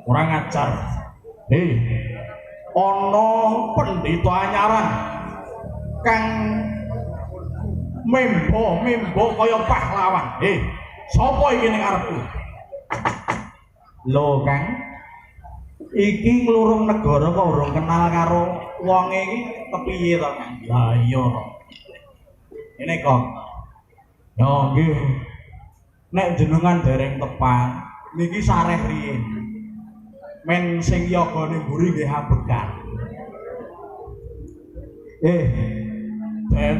Kurang ajar. Ana pendhita anyaran kang membo kaya pahlawan. Sapa iki ning arepku? Lho, Kang. Iki nglurung negara kok urung kenal karo wonge iki kepiye to, Kang? Lah iya to. Ngene kok. Ya nggih. Nek jenengan dereng tepan, niki sareh riyin. Men sing yagane mburi nggih ambekan. Den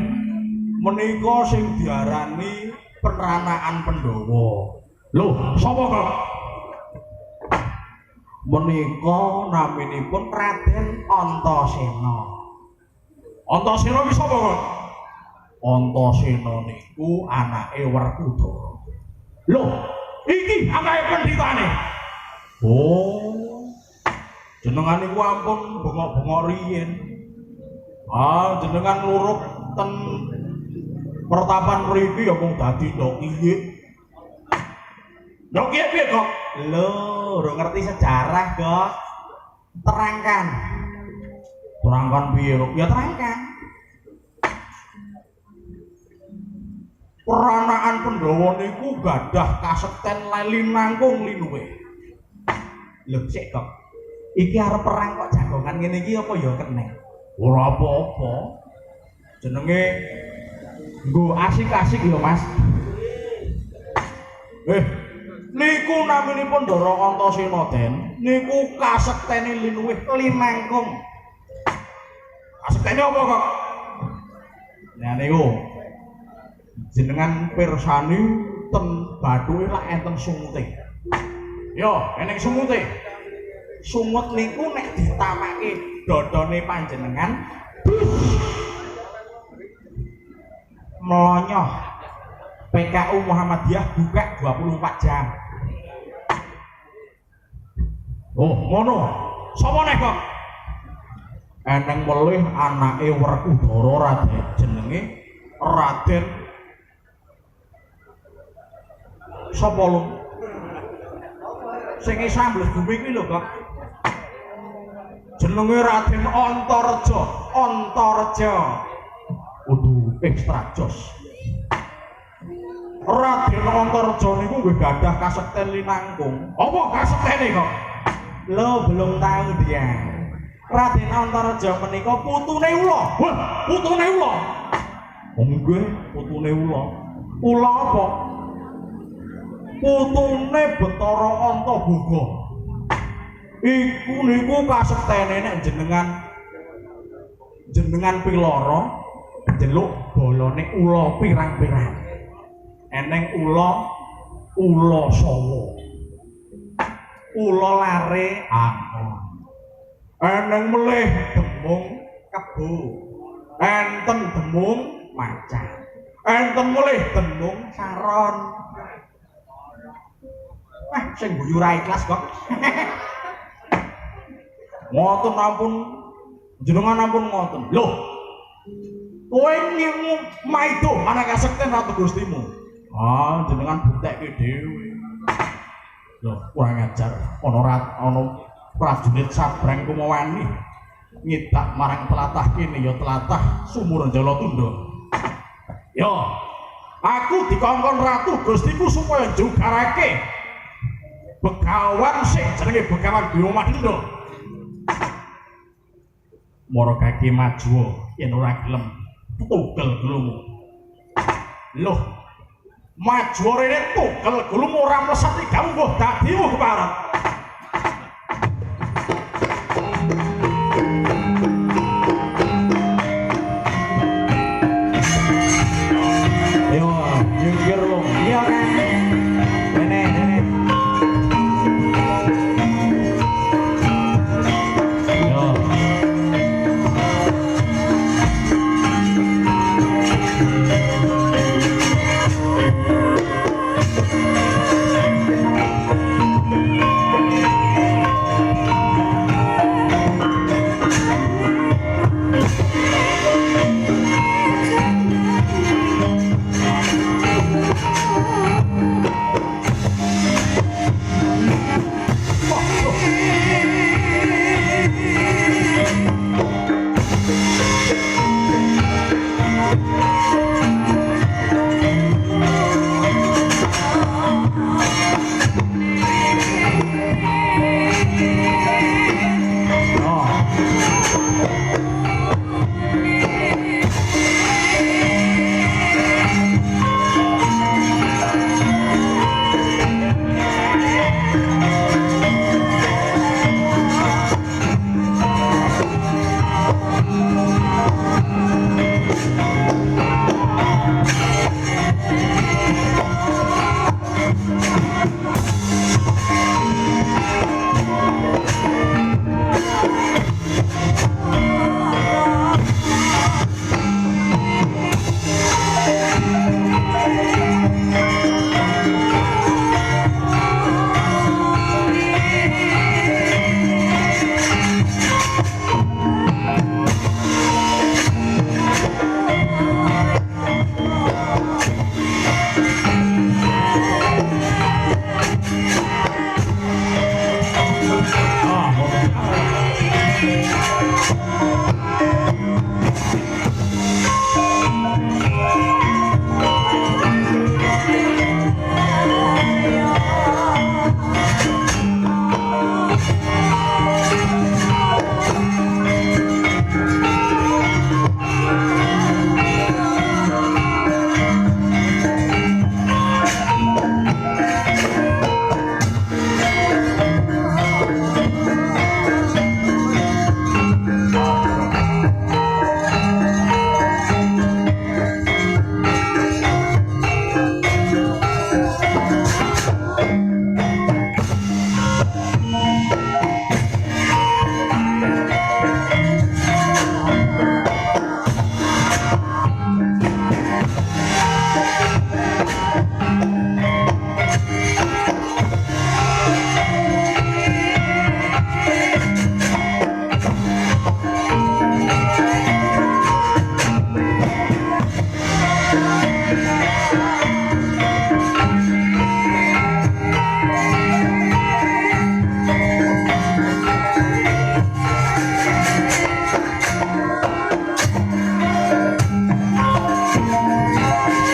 menika sing diarani Peranaan Pandhawa. Lho, sapa kok? Menika naminipun Raden Antasena. Antasena iki sapa kok? Antasena niku anake Werkudara. Lho, iki anake pendhitane. Oh. Jenengan niku ampun bengok-bengok riyin. Jenengan luruk ten pertapan mriki ya mung dadi ndok piye. Ndok piye kok? Lho, ora ngerti sejarah, Kok. Terangkan. Terangkan piye, Kok? Ya terangkan. Peranaan Pandhawa niku gadah kasekten linangkung linuwe. Lho, sik, Kok. Iki arep perang kok jagongan ngene iki apa ya keneh? Ora apa-apa. Jenenge nggo asik-asik ya, Mas. Niku naminipun Ndara Antasena Den, niku kasektene linuwih linangkung. Kasektene apa kok? Nah niku jenengan pirsani ten bathuke lak enten sumute. Yo, eneng sumute. Sumut niku nek ditamake dodone panjenengan melonyoh. PKU Muhammadiyah buka 24 jam. Oh, ngono. Sapa nek kok? Eneng welih anake Werkudara Raden jenenge Raden sapa lho? Sing sambles bumi kuwi lho, Kok. Jenenge Raden Antareja. Antareja. Waduh, ekstra jos. Raden Antareja niku nggih gadah kasekten linangkung. Apa kasektene kok? Lho, belum tahu dia. Raden Antareja menika putune Ula. Wah, putune Ula. Nggih, putune Ula. Ula apa? Putune Bathara Antaboga. Iku niku kasektene nek jenengan piloro njeluk bolone ula pirang-pirang. Eneng ula sawa. Ula lare anon. Eneng melih demung kebo. Enten demung macan. Enten melih demung saron. Sing guyu ra ikhlas kok. Ngoten ampun Jenengan ampun ngoten. Loh. Kowe ngilmu maido mana kasekten ratu Gustimu. Ah, jenengan buktekke dhewe. Loh, kurang ajar. Ana prajurit sabrang kumawani ngidak marang telatah kene ya telatah Sumur Jala Tunda. Yo, aku dikongkon ratu Gustiku supaya njugarake Begawan sing jenenge Begawan Biomandha. Mara kaki maju yen ora gelem tugel gulumu. Loh, maju rene tugel gulumu ora mlesati gawuh dadimu keparat.